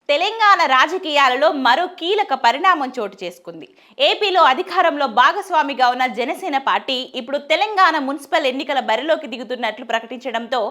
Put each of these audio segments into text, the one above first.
తెలంగాణ రాజకీయాలలో మరో కీలక పరిణామం చోటు చేసుకుంది. ఏపీలో అధికారంలో భాగస్వామిగా ఉన్న జనసేన పార్టీ ఇప్పుడు తెలంగాణ మున్సిపల్ ఎన్నికల బరిలోకి దిగుతున్నట్లు ప్రకటించడంతో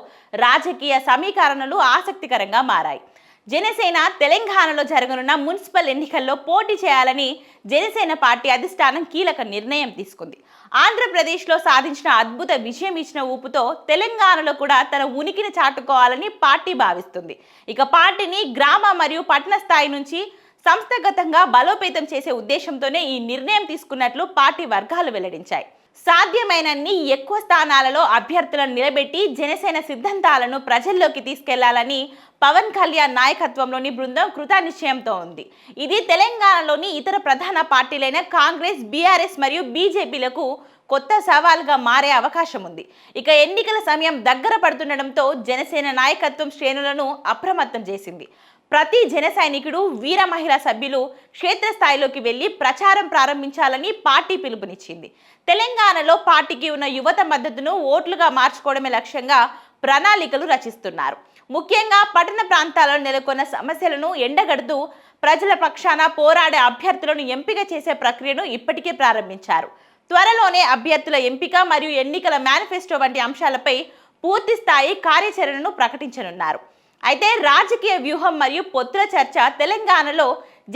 రాజకీయ సమీకరణలు ఆసక్తికరంగా మారాయి. జనసేన తెలంగాణలో జరగనున్న మున్సిపల్ ఎన్నికల్లో పోటీ చేయాలని జనసేన పార్టీ అధిష్టానం కీలక నిర్ణయం తీసుకుంది. ఆంధ్రప్రదేశ్లో సాధించిన అద్భుత విజయం ఇచ్చిన ఊపుతో తెలంగాణలో కూడా తన ఉనికిని చాటుకోవాలని పార్టీ భావిస్తుంది. ఇక పార్టీని గ్రామ మరియు పట్టణ స్థాయి నుంచి సంస్థాగతంగా బలోపేతం చేసే ఉద్దేశంతోనే ఈ నిర్ణయం తీసుకున్నట్లు పార్టీ వర్గాలు వెల్లడించాయి. సాధ్యమైనన్ని ఎక్కువ స్థానాలలో అభ్యర్థులను నిలబెట్టి జనసేన సిద్ధాంతాలను ప్రజల్లోకి తీసుకెళ్లాలని పవన్ కళ్యాణ్ నాయకత్వంలోని బృందం కృతనిశ్చయంతో ఉంది. ఇది తెలంగాణలోని ఇతర ప్రధాన పార్టీలైన కాంగ్రెస్, బీఆర్ఎస్ మరియు బీజేపీలకు కొత్త సవాల్గా మారే అవకాశం ఉంది. ఇక ఎన్నికల సమయం దగ్గర పడుతుండటంతో జనసేన నాయకత్వం శ్రేణులను అప్రమత్తం చేసింది. ప్రతి జన సైనికుడు, వీర మహిళా సభ్యులు క్షేత్రస్థాయిలోకి వెళ్లి ప్రచారం ప్రారంభించాలని పార్టీ పిలుపునిచ్చింది. తెలంగాణలో పార్టీకి ఉన్న యువత మద్దతును ఓట్లుగా మార్చుకోవడమే లక్ష్యంగా ప్రణాళికలు రచిస్తున్నారు. ముఖ్యంగా పట్టణ ప్రాంతాల్లో నెలకొన్న సమస్యలను ఎండగడుతూ ప్రజల పక్షాన పోరాడే అభ్యర్థులను ఎంపిక చేసే ప్రక్రియను ఇప్పటికే ప్రారంభించారు. త్వరలోనే అభ్యర్థుల ఎంపిక మరియు ఎన్నికల మేనిఫెస్టో వంటి అంశాలపై పూర్తి స్థాయి కార్యాచరణను ప్రకటించనున్నారు. అయితే రాజకీయ వ్యూహం మరియు పొత్తుల చర్చ తెలంగాణలో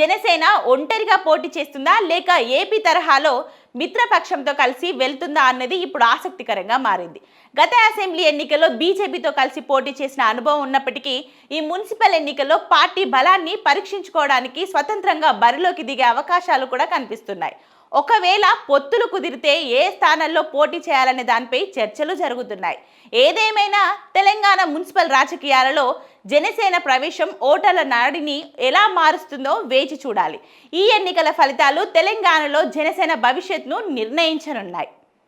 జనసేన ఒంటరిగా పోటీ చేస్తుందా లేక ఏపీ తరహాలో మిత్రపక్షంతో కలిసి వెళ్తుందా అన్నది ఇప్పుడు ఆసక్తికరంగా మారింది. గత అసెంబ్లీ ఎన్నికల్లో బీజేపీతో కలిసి పోటీ చేసిన అనుభవం ఉన్నప్పటికీ ఈ మున్సిపల్ ఎన్నికల్లో పార్టీ బలాన్ని పరీక్షించుకోవడానికి స్వతంత్రంగా బరిలోకి దిగే అవకాశాలు కూడా కనిపిస్తున్నాయి. ఒకవేళ పొత్తులు కుదిరితే ఏ స్థానాల్లో పోటీ చేయాలనే దానిపై చర్చలు జరుగుతున్నాయి. ఏదేమైనా తెలంగాణ మున్సిపల్ రాజకీయాలలో జనసేన ప్రవేశం ఓటర్ల నాడిని ఎలా మారుస్తుందో వేచి చూడాలి. ఈ ఎన్నికల ఫలితాలు తెలంగాణలో జనసేన భవిష్యత్తును నిర్ణయించనున్నాయి.